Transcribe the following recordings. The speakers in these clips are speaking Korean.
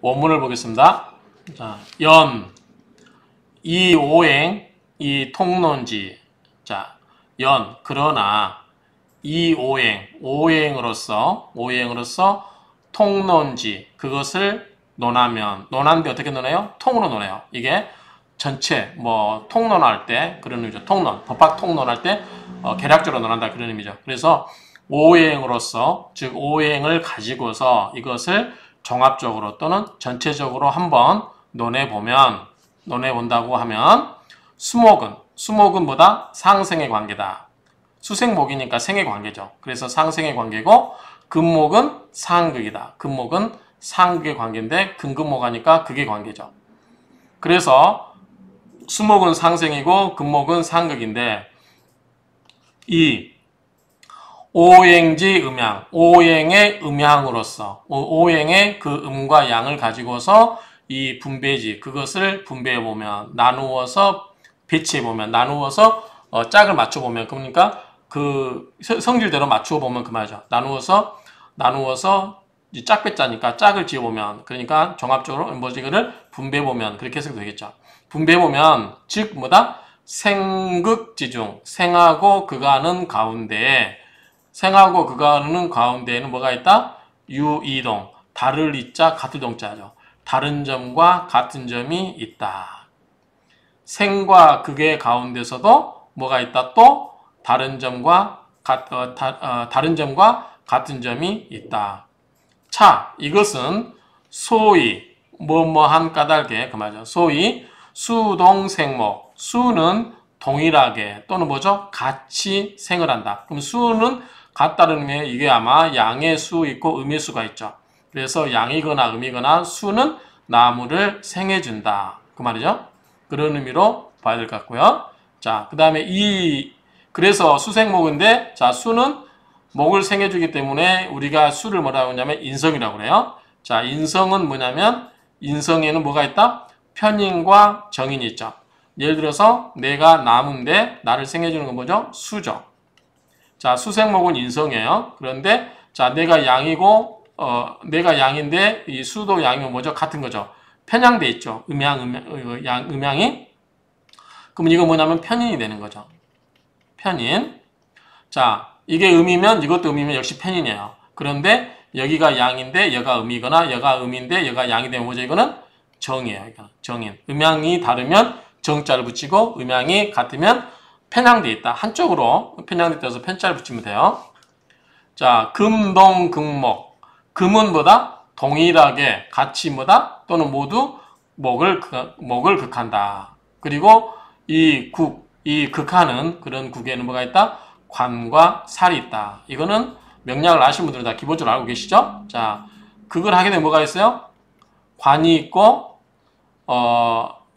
원문을 보겠습니다. 자, 이 오행, 이 통론지. 자, 그러나 이 오행으로서 통론지, 그것을 논하는데 어떻게 논해요? 통으로 논해요. 이게 전체, 통론할 때, 그런 의미죠. 법학 통론할 때, 개략적으로 논한다, 그런 의미죠. 그래서 오행으로서, 즉, 오행을 가지고서 이것을 종합적으로 또는 전체적으로 한번 논해본다고 하면, 수목은 뭐다? 상생의 관계다. 수생목이니까 생의 관계죠. 그래서 상생의 관계고, 금목은 상극이다. 금목은 상극의 관계인데, 금금목 하니까 극의 관계죠. 그래서, 수목은 상생이고, 금목은 상극인데, 이 오행지 음양, 오행의 음양으로서, 오행의 그 음과 양을 가지고서 이 분배지, 그것을 분배해보면, 나누어서 배치해보면, 나누어서 짝을 맞춰보면, 그러니까 그 성질대로 맞추어보면 그 말이죠. 나누어서 짝배짜니까 짝을 지어보면, 그러니까 종합적으로 이거를 분배해보면, 그렇게 해석이 되겠죠. 분배해보면, 즉 뭐다? 생극지중, 생하고 그가는 가운데에는 뭐가 있다? 유이동, 다를 이자 같을 동자죠. 다른 점과 같은 점이 있다. 생과 극의 가운데서도 뭐가 있다? 또 다른 점과 같은 점이 있다. 차, 이것은 소위 뭐뭐한 까닭에 그 말이죠. 소위 수동생목, 수는 동일하게 또는 뭐죠? 같이 생을 한다. 그럼 수는 같다는 의미에 이게 아마 양의 수 있고 음의 수가 있죠. 그래서 양이거나 음이거나 수는 나무를 생해준다. 그 말이죠. 그런 의미로 봐야 될 것 같고요. 자, 그 다음에 그래서 수생목인데, 자, 수는 목을 생해주기 때문에 우리가 수를 뭐라고 하냐면 인성이라고 그래요. 자, 인성은 뭐냐면, 인성에는 뭐가 있다? 편인과 정인이 있죠. 예를 들어서 내가 나무인데 나를 생해주는 건 뭐죠? 수죠. 자, 수생목은 인성이에요. 그런데 자, 내가 양인데 이 수도 양이면 뭐죠? 같은 거죠. 편향돼 있죠. 음양이. 그러면 이거 뭐냐면 편인이 되는 거죠. 편인. 자, 이게 음이면 이것도 음이면 역시 편인이에요. 그런데 여기가 양인데 여가 음이거나 여가 음인데 여가 양이 되면 뭐죠? 이거는 정이에요. 정인. 음양이 다르면 정자를 붙이고 음양이 같으면 편향돼 있다. 한쪽으로 편향돼 있어서 편자를 붙이면 돼요. 자, 금동극목. 금은 뭐다? 동일하게 같이 뭐다? 또는 모두 목을 극한다. 그리고 이 극하는 그런 국에는 뭐가 있다? 관과 살이 있다. 이거는 명량을 아시는 분들은 다 기본적으로 알고 계시죠? 자, 극을 하게 되면 뭐가 있어요? 관이 있고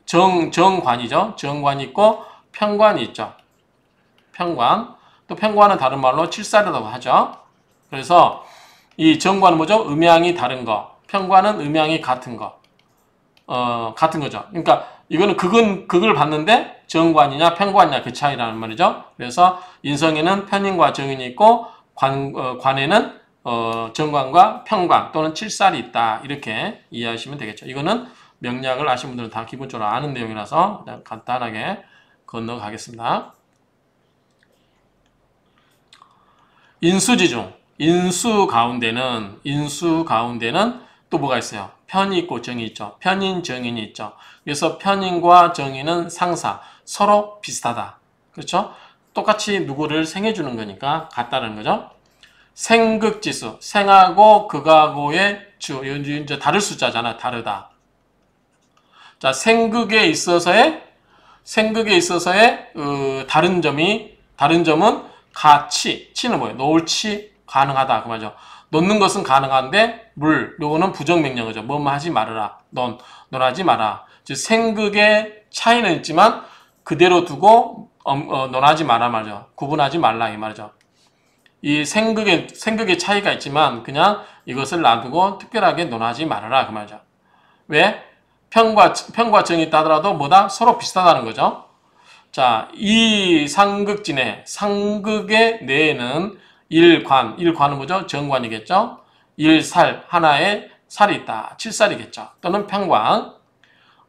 정관이죠. 정관이 있고 편관이 있죠. 편관. 또 편관은 다른 말로 칠살이라고 하죠. 그래서 이 정관은 뭐죠? 음양이 다른 거. 편관은 음양이 같은 거. 같은 거죠. 그러니까 이거는 극을 봤는데 정관이냐 편관이냐 그 차이라는 말이죠. 그래서 인성에는 편인과 정인이 있고 관에는 정관과 편관 또는 칠살이 있다. 이렇게 이해하시면 되겠죠. 이거는 명략을 아시는 분들은 다 기본적으로 아는 내용이라서 그냥 간단하게 건너가겠습니다. 인수지중, 인수 가운데는 또 뭐가 있어요? 편이 있고 정이 있죠. 편인, 정인이 있죠. 그래서 편인과 정인은 상사, 서로 비슷하다. 그렇죠? 똑같이 누구를 생해주는 거니까 같다는 거죠. 생극지수, 생하고 극하고의 주, 이제 다를 숫자잖아. 다르다. 자, 생극에 있어서의 다른 점은 가치, 치는 뭐예요? 놓을치 가능하다. 그 말이죠. 놓는 것은 가능한데 요거는 부정명령어죠. 뭐뭐 하지 말아라. 논하지 마라. 즉 생극의 차이는 있지만 그대로 두고 논하지 마라 말이죠. 구분하지 말라 이 말이죠. 이 생극의 차이가 있지만 그냥 이것을 놔두고 특별하게 논하지 말아라 그 말이죠. 왜? 편과 정이 있다 하더라도 뭐다? 서로 비슷하다는 거죠. 자, 이 상극의 내에는 일관은 뭐죠? 정관이겠죠? 일살, 하나의 살이 있다. 칠살이겠죠. 또는 평관.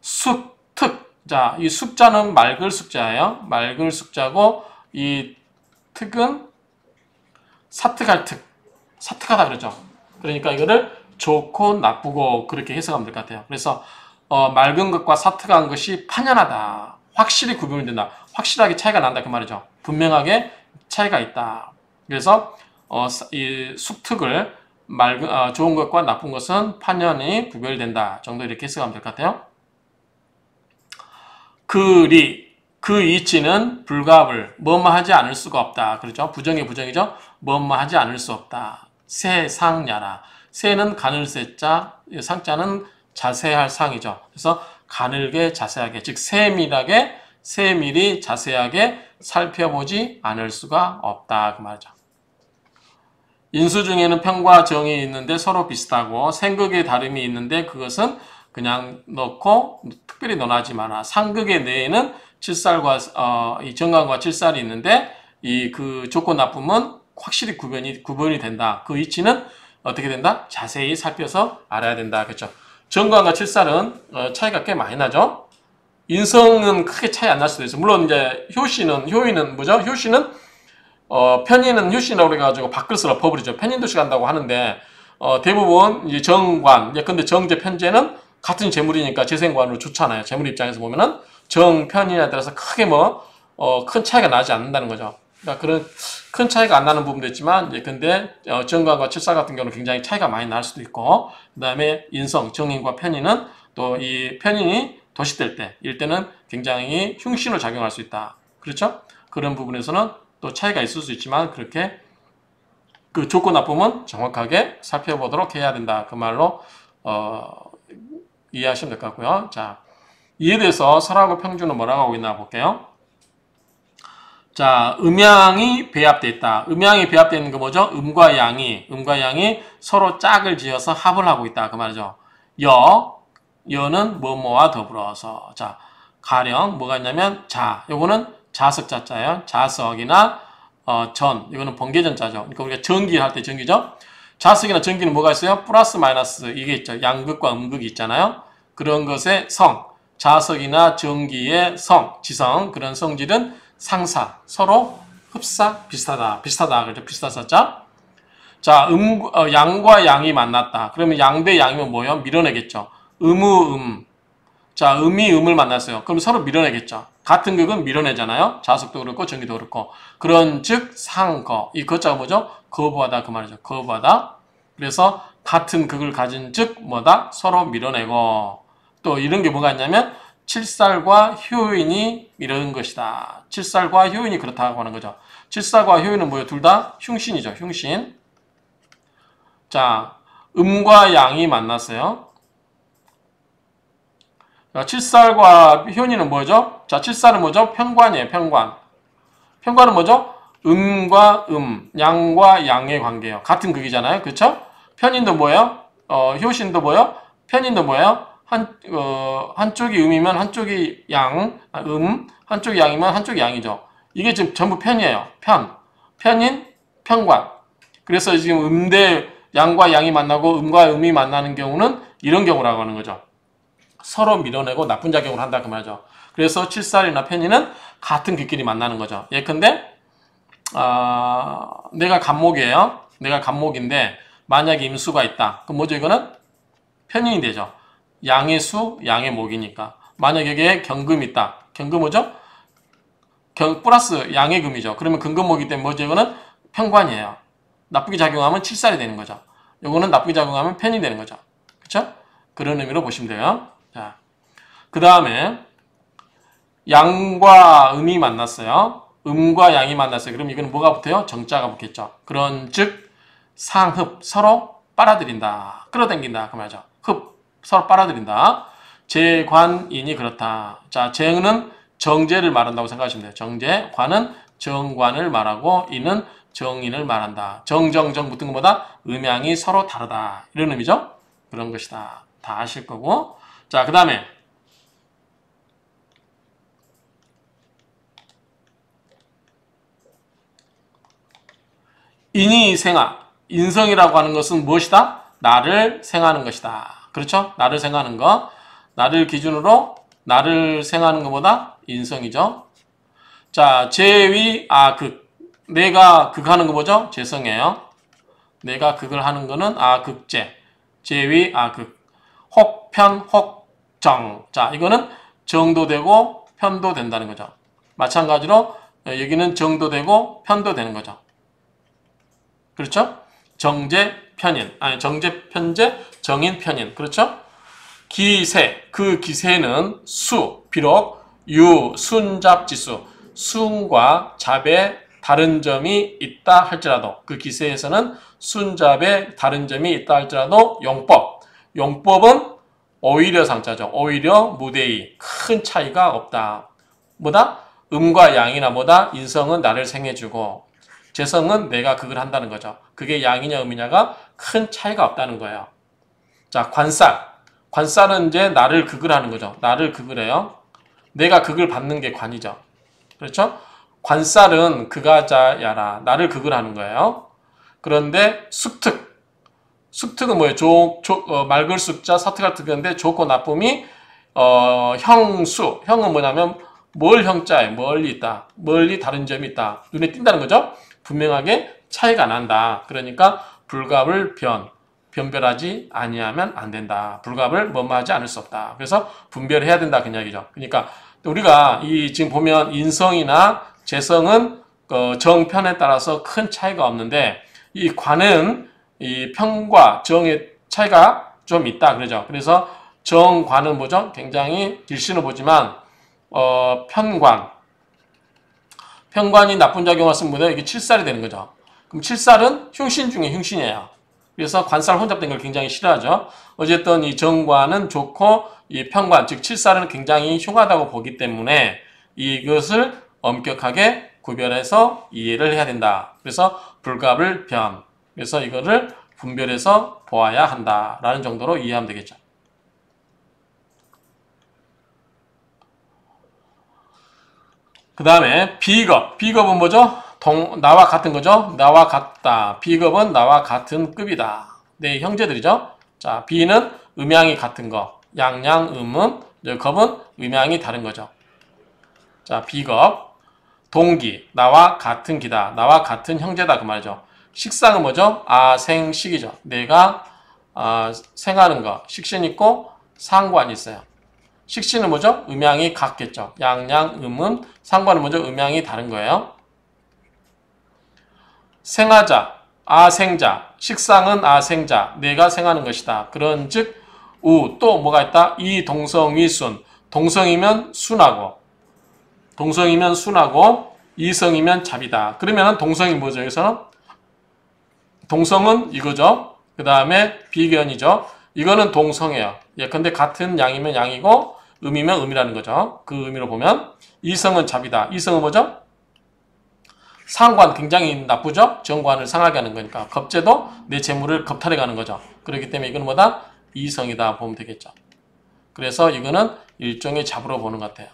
숙, 특. 자, 이 숙자는 맑을 숙자예요. 맑을 숙자고 이 특은 사특할 특. 사특하다 그러죠. 그러니까 이거를 좋고 나쁘고 그렇게 해석하면 될 것 같아요. 그래서 맑은 것과 사특한 것이 판연하다. 확실히 구분이 된다. 확실하게 차이가 난다 그 말이죠. 분명하게 차이가 있다. 그래서 이 숙특을 좋은 것과 나쁜 것은 판연히 구별된다 정도 이렇게 해석하면 될 것 같아요. 그 이치는 불가불 뭐뭐 하지 않을 수가 없다. 그렇죠? 부정의 부정이죠. 뭐뭐 하지 않을 수 없다. 세상야라. 세는 가늘세자, 상자는 자세할 상이죠. 그래서 가늘게 자세하게, 즉 세밀하게 세밀히 자세하게 살펴보지 않을 수가 없다 그 말이죠. 인수 중에는 평과 정이 있는데 서로 비슷하고 생극의 다름이 있는데 그것은 그냥 넣고 특별히 논하지 마라. 상극의 내에는 칠살과 이 정관과 칠살이 있는데 이 그 좋고 나쁨은 확실히 구분이 된다. 그 이치는 어떻게 된다? 자세히 살펴서 알아야 된다. 그렇죠? 정관과 칠살은 차이가 꽤 많이 나죠. 인성은 크게 차이 안 날 수도 있어요. 물론 이제 효인은 뭐죠? 효시는 편인은 효신이라고 그래가지고 밖을서 엎어버리죠. 편인도시 간다고 하는데 대부분 이제 정관, 근데 정제 편제는 같은 재물이니까 재생관으로 좋잖아요. 재물 입장에서 보면은 정, 편인에 따라서 크게 큰 차이가 나지 않는다는 거죠. 그러니까 그런 큰 차이가 안 나는 부분도 있지만 이제 근데 정관과 칠살 같은 경우는 굉장히 차이가 많이 날 수도 있고 그다음에 인성, 정인과 편인은 또 이 편인이 도식될 때, 이때는 굉장히 흉신으로 작용할 수 있다. 그렇죠? 그런 부분에서는 또 차이가 있을 수 있지만 그렇게 그 좋고 나쁨은 정확하게 살펴보도록 해야 된다. 그 말로 이해하시면 될 것 같고요. 자, 이에 대해서 설하고 평주는 뭐라고 하고 있나 볼게요. 자, 음양이 배합되어 있다. 음양이 배합되어 있는 거 뭐죠? 음과 양이 서로 짝을 지어서 합을 하고 있다. 그 말이죠. 여는 뭐뭐와 더불어서. 자, 가령 뭐가 있냐면 요거는 자석자자예요. 자석이나 이거는 번개전자죠. 그러니까 우리가 전기 할 때 전기죠. 자석이나 전기는 뭐가 있어요? 플러스 마이너스 이게 있죠. 양극과 음극이 있잖아요. 그런 것의 성, 자석이나 전기의 지성 그런 성질은 상사, 서로 흡사, 비슷하다. 그렇죠? 비슷하다. 자, 양과 양이 만났다. 그러면 양 대 양이면 뭐예요? 밀어내겠죠. 자, 음이 음을 만났어요. 그럼 서로 밀어내겠죠. 같은 극은 밀어내잖아요. 자석도 그렇고 전기도 그렇고. 그런 즉 상거. 이 거자가 뭐죠? 거부하다 그 말이죠. 거부하다. 그래서 같은 극을 가진 즉 뭐다? 서로 밀어내고. 또 이런 게 뭐가 있냐면 칠살과 효인이 이런 것이다. 칠살과 효인이 그렇다고 하는 거죠. 칠살과 효인은 뭐예요? 둘 다 흉신이죠. 흉신. 자, 음과 양이 만났어요. 칠살과 효인은 뭐죠? 자, 칠살은 뭐죠? 편관이에요. 편관은 뭐죠? 음과 양과 양의 관계예요. 같은 극이잖아요. 그렇죠? 편인도 뭐예요? 효신도 뭐예요? 편인도 뭐예요? 한쪽이 음이면 한쪽이 한쪽이 양이면 한쪽이 양이죠. 이게 지금 전부 편이에요. 편인, 편관. 그래서 지금 음대 양과 양이 만나고 음과 음이 만나는 경우는 이런 경우라고 하는 거죠. 서로 밀어내고 나쁜 작용을 한다 그 말이죠. 그래서 칠살이나 편인은 같은 극끼리 만나는 거죠. 예컨대 내가 간목이에요. 내가 간목인데 만약에 임수가 있다. 그럼 뭐죠? 이거는 편인이 되죠. 양의 수, 양의 목이니까. 만약에 여기에 경금이 있다. 경금 뭐죠? 플러스 양의 금이죠. 그러면 근금목이기 때문에 뭐죠? 이거는 편관이에요. 나쁘게 작용하면 칠살이 되는 거죠. 요거는 나쁘게 작용하면 편이 되는 거죠. 그렇죠? 그런 의미로 보시면 돼요. 자, 그 다음에 양과 음이 만났어요. 음과 양이 만났어요. 그럼 이거는 뭐가 붙어요? 정자가 붙겠죠. 그런 즉 상흡 서로 빨아들인다. 끌어당긴다. 그 말이죠. 흡 서로 빨아들인다. 재관인이 그렇다. 자, 재는 정제를 말한다고 생각하시면 돼요. 정제, 관은 정관을 말하고 인은 정인을 말한다. 정 붙은 것보다 음양이 서로 다르다. 이런 의미죠. 그런 것이다. 다 아실 거고. 자, 그 다음에 인이 생아. 인성이라고 하는 것은 무엇이다? 나를 생하는 것이다. 그렇죠? 나를 생하는 거. 나를 기준으로 나를 생하는 것보다 인성이죠. 자, 제위 아극. 내가 극하는 거 뭐죠? 재성이에요. 내가 극을 하는 거는 아극제. 제위 아극. 혹편 혹정. 자, 이거는 정도 되고 편도 된다는 거죠. 마찬가지로 여기는 정도 되고 편도 되는 거죠. 그렇죠? 정제 편인. 아니, 정제 편제 정인 편인. 그렇죠? 기세. 그 기세는 수. 비록 유 순잡지수. 순과 잡의 다른 점이 있다 할지라도 그 기세에서는 순잡의 다른 점이 있다 할지라도 용법. 용법은 오히려 상자죠. 오히려 무대의 큰 차이가 없다. 뭐다? 음과 양이나 뭐다? 인성은 나를 생해주고 재성은 내가 극을 한다는 거죠. 그게 양이냐 음이냐가 큰 차이가 없다는 거예요. 자, 관살. 관살은 이제 나를 극을 하는 거죠. 나를 극을 해요. 내가 극을 받는 게 관이죠. 그렇죠? 관살은 극하자야라. 나를 극을 하는 거예요. 그런데 숙특. 숙특은 뭐예요? 맑을 숙자, 사특할 특인데 좋고 나쁨이 형수. 형은 뭐냐면 뭘 형자에 멀리 있다. 멀리 다른 점이 있다. 눈에 띈다는 거죠. 분명하게 차이가 난다. 그러니까 불갑을 변별하지 아니하면 안 된다. 불갑을 뭐뭐하지 않을 수 없다. 그래서 분별해야 된다. 그 이야기죠. 그러니까 우리가 지금 보면 인성이나 재성은 정편에 따라서 큰 차이가 없는데 이 관은 이 편과 정의 차이가 좀 있다. 그러죠. 그래서 정관은 뭐죠? 굉장히 길신을 보지만 편관이 나쁜 작용을 쓰면 뭐냐? 이게 칠살이 되는 거죠. 그럼 칠살은 흉신 중에 흉신이에요. 그래서 관살 혼잡된 걸 굉장히 싫어하죠. 어쨌든 이 정관은 좋고 이 편관, 즉 칠살은 굉장히 흉하다고 보기 때문에 이것을 엄격하게 구별해서 이해를 해야 된다. 그래서 불갑을 변. 그래서 이거를 분별해서 보아야 한다라는 정도로 이해하면 되겠죠. 그 다음에 비겁. 비겁은 뭐죠? 나와 같은 거죠? 나와 같다. 비겁은 나와 같은 급이다. 네, 형제들이죠? 자, 비는 음양이 같은 거. 양양, 음은, 겁은 음양이 다른 거죠. 자, 비겁. 동기. 나와 같은 기다. 나와 같은 형제다. 그 말이죠. 식상은 뭐죠? 아생식이죠. 내가 생하는 거. 식신 있고 상관이 있어요. 식신은 뭐죠? 음양이 같겠죠. 양양, 음은 상관은 뭐죠? 음양이 다른 거예요. 생하자, 아생자. 식상은 아생자. 내가 생하는 것이다. 그런 즉 또 뭐가 있다? 이 동성이순. 동성이면 순하고 이성이면 잡이다. 그러면 동성이 뭐죠? 여기서는 동성은 이거죠. 그 다음에 비견이죠. 이거는 동성이에요. 예컨대 같은 양이면 양이고 음이면 음이라는 거죠. 그 의미로 보면 이성은 잡이다. 이성은 뭐죠? 상관 굉장히 나쁘죠? 정관을 상하게 하는 거니까 겁제도 내 재물을 겁탈해 가는 거죠. 그렇기 때문에 이건 뭐다? 이성이다 보면 되겠죠. 그래서 이거는 일종의 잡으로 보는 것 같아요.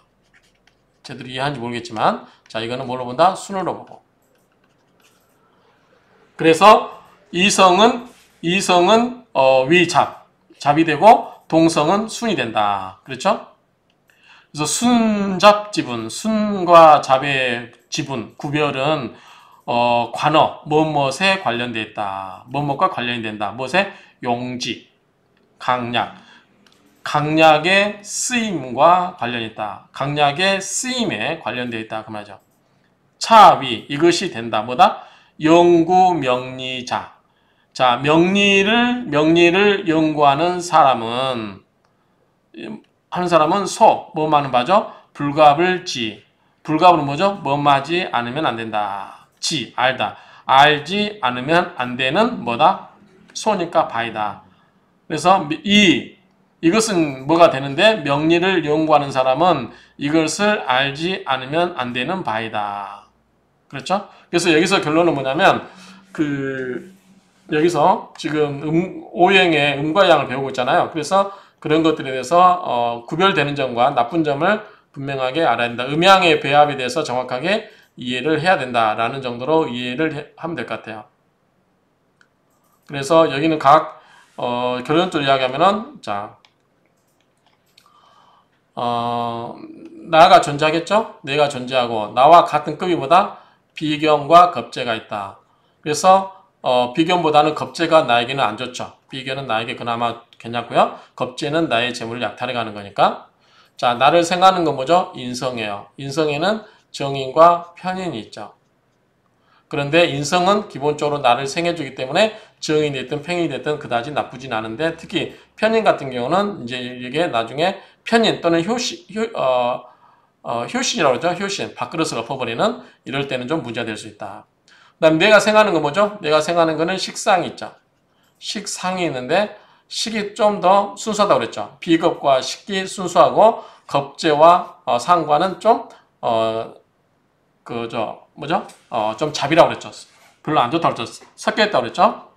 제대로 이해하는지 모르겠지만 자 이거는 뭘로 본다? 순으로 보고. 그래서 이성은 잡이 되고 동성은 순이 된다. 그렇죠? 그래서 순잡지분, 순과 잡의 지분, 구별은 관어, 무엇에 관련되어 있다. 무엇과 관련이 된다. 무엇에? 용지, 강약. 강약의 쓰임과 관련이 있다. 강약의 쓰임에 관련되어 있다. 그 말이죠. 차위, 이것이 된다. 뭐다? 연구 명리자. 자, 명리를 연구하는 사람은 뭐하는 바죠? 불갑을 지. 불갑은 뭐죠? 뭐하지 않으면 안 된다. 지, 알다. 알지 않으면 안 되는 뭐다? 소니까 바이다. 그래서 이것은 뭐가 되는데 명리를 연구하는 사람은 이것을 알지 않으면 안 되는 바이다. 그렇죠? 그래서 여기서 결론은 뭐냐면 여기서 지금 오행의 음과 양을 배우고 있잖아요. 그래서 그런 것들에 대해서 구별되는 점과 나쁜 점을 분명하게 알아야 된다. 음양의 배합에 대해서 정확하게 이해를 해야 된다라는 정도로 이해를 하면 될 것 같아요. 그래서 여기는 각 결론적으로 이야기하면은, 자, 나가 존재하겠죠? 내가 존재하고, 나와 같은 급이보다 비견과 겁재가 있다. 그래서, 비견보다는 겁재가 나에게는 안 좋죠. 비견은 나에게 그나마 괜찮고요. 겁재는 나의 재물을 약탈해 가는 거니까. 자, 나를 생각하는 건 뭐죠? 인성이에요. 인성에는 정인과 편인이 있죠. 그런데 인성은 기본적으로 나를 생해주기 때문에 정인이 됐든 편인이 됐든 그다지 나쁘진 않은데 특히 편인 같은 경우는 이제 이게 나중에 편인 또는 효신이라고 그러죠. 효신, 밥그릇을 엎어버리는 이럴 때는 좀 문제가 될 수 있다. 그 다음에 내가 생각하는 건 뭐죠? 내가 생각하는 거는 식상이 있죠. 식상이 있는데 식이 좀 더 순수하다고 그랬죠. 비겁과 식이 순수하고 겁재와 상과는 좀 좀 잡이라고 그랬죠. 별로 안 좋다고 그랬죠. 섞여있다고 그랬죠.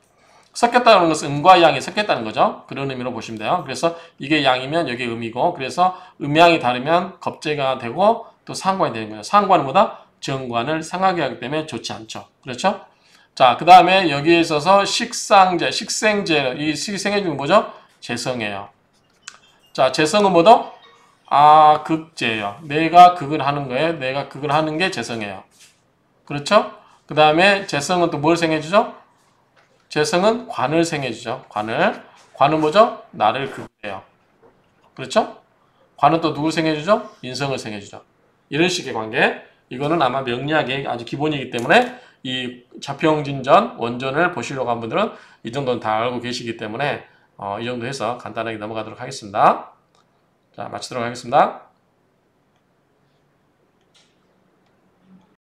섞였다는 것은 음과 양이 섞였다는 거죠. 그런 의미로 보시면 돼요. 그래서 이게 양이면 여기 음이고, 그래서 음양이 다르면 겁재가 되고 또 상관이 되는 거예요. 상관은 뭐다? 정관을 상하게 하기 때문에 좋지 않죠. 그렇죠? 자, 그 다음에 여기에 있어서 식상재, 식생재, 이 식생의 중에 뭐죠? 재성이에요. 자, 재성은 뭐죠? 극재예요. 내가 극을 하는 거예요. 내가 극을 하는 게 재성이에요. 그렇죠? 그 다음에 재성은 또 뭘 생해주죠? 재성은 관을 생해주죠. 관을. 관은 뭐죠? 나를 극해요. 그렇죠? 관은 또 누굴 생해주죠? 인성을 생해주죠. 이런 식의 관계. 이거는 아마 명리학의 아주 기본이기 때문에 이 자평진전, 원전을 보시려고 한 분들은 이 정도는 다 알고 계시기 때문에 이 정도 해서 간단하게 넘어가도록 하겠습니다. 자, 마치도록 하겠습니다.